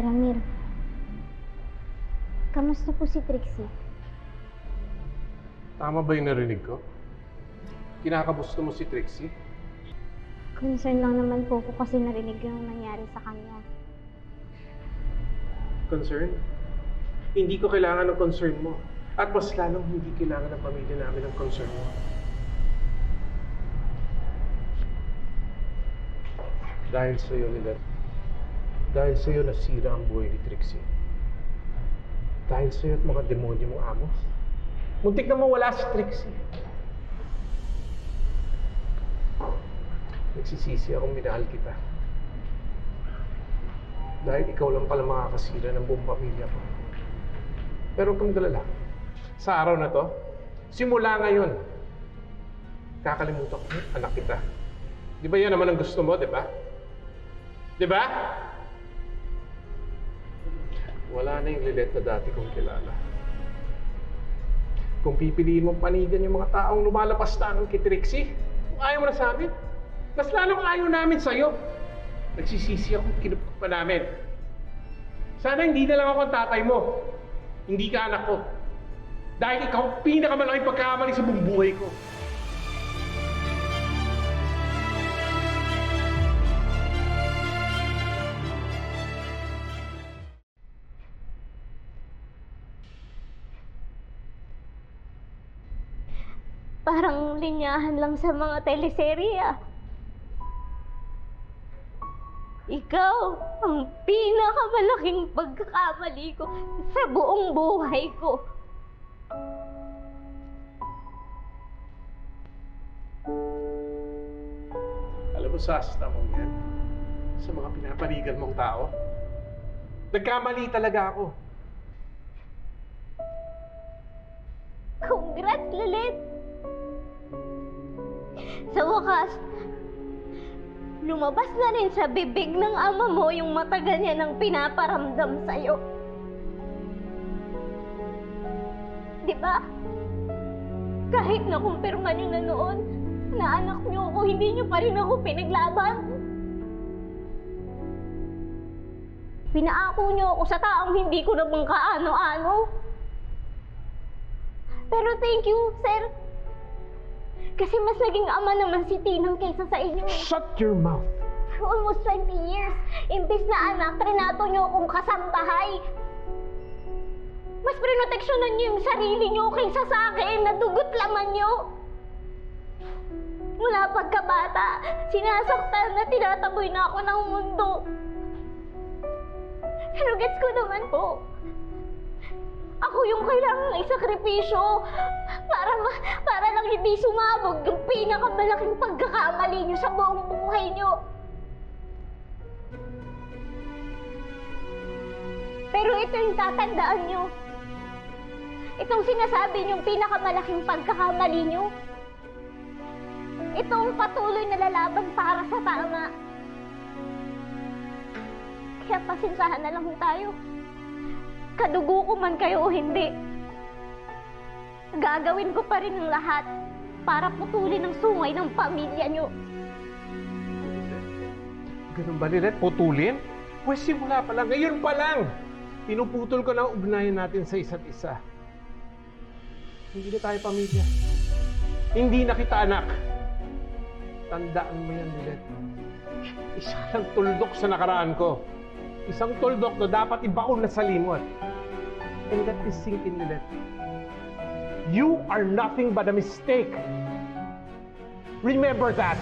Sir Amir, kamusta po si Trixie? Tama ba yung narinig ko? Kinakamusta mo si Trixie? Concern lang naman po ko kasi narinig yung nangyari sa kanya. Concern? Hindi ko kailangan ng concern mo. At mas lalong hindi kailangan ng pamilya namin ng concern mo. Dahil sa'yo, Lilet. Dahil sa'yo nasira ang buhay ni Trixie. Dahil sa'yo at mga demonyo mong amos. Muntik na mawala si Trixie. Nagsisisi akong minahal kita. Dahil ikaw lang pala makakasira ng buong pamilya ko. Pero huwag kang galala. Sa araw na to, simula ngayon, kakalimutan ko anak kita. Di ba yan naman ang gusto mo, di ba? Di ba? Wala na yung Lilet na dati kong kilala. Kung pipiliin mong panigan yung mga taong lumalapas tangan kay Trixie, kung ayaw mo na sa amin, mas lalong ayaw namin sa'yo. Nagsisisi ako, kinupok pa namin. Sana hindi na lang ako ang tatay mo. Hindi ka anak ko. Dahil ikaw ang pinakamalaking pagkakamali sa buong buhay ko. Parang linyahan lang sa mga teleserye ah. Ikaw ang pinakamalaking pagkakamali ko sa buong buhay ko. Alam mo, sasta mo yan sa mga pinapanigan mong tao. Nagkamali talaga ako. Congrats, Lilit! Sa wakas, lumabas na rin sa bibig ng ama mo yung matagal niya nang pinaparamdam sa'yo. Di ba? Kahit nakumpirma niyo na noon na anak niyo ako, hindi niyo pa rin ako pinaglaban. Pinaako niyo ako sa taong hindi ko naman kaano-ano. Pero thank you, sir. Kasi mas naging ama naman si Tinang kaysa sa inyo. Shut your mouth! For almost 20 years, imbis na anak, trinato niyo akong kasambahay. Mas prinoteksyonan niyo yung sarili niyo kaysa sa akin na dugot laman niyo. Mula pagkabata, sinasaktan na tinataboy na ako ng mundo. Pero gets ko naman po. Ako yung kailangang isakripisyo para lang hindi sumabog yung pinakamalaking pagkakamali niyo sa buong buhay niyo. Pero ito yung tatandaan niyo. Itong sinasabi niyong pinakamalaking pagkakamali niyo. Itong patuloy na lalaban para sa tama. Kaya pasensahan na lang tayo. Kadugo ko man kayo o hindi, gagawin ko pa rin ang lahat para putulin ang sungay ng pamilya niyo. Ganun ba, Lilet? Putulin? Pwes simula pa lang. Ngayon pa lang! Pinuputol ko na ang ugnayan natin sa isa't isa. Hindi na tayo pamilya. Hindi na kita anak. Tandaan mo yan, Lilet. Isa lang tuldok sa nakaraan ko. Isang tuldok na dapat ibaon na sa limot. And let this sink in, Lilet. You are nothing but a mistake. Remember that.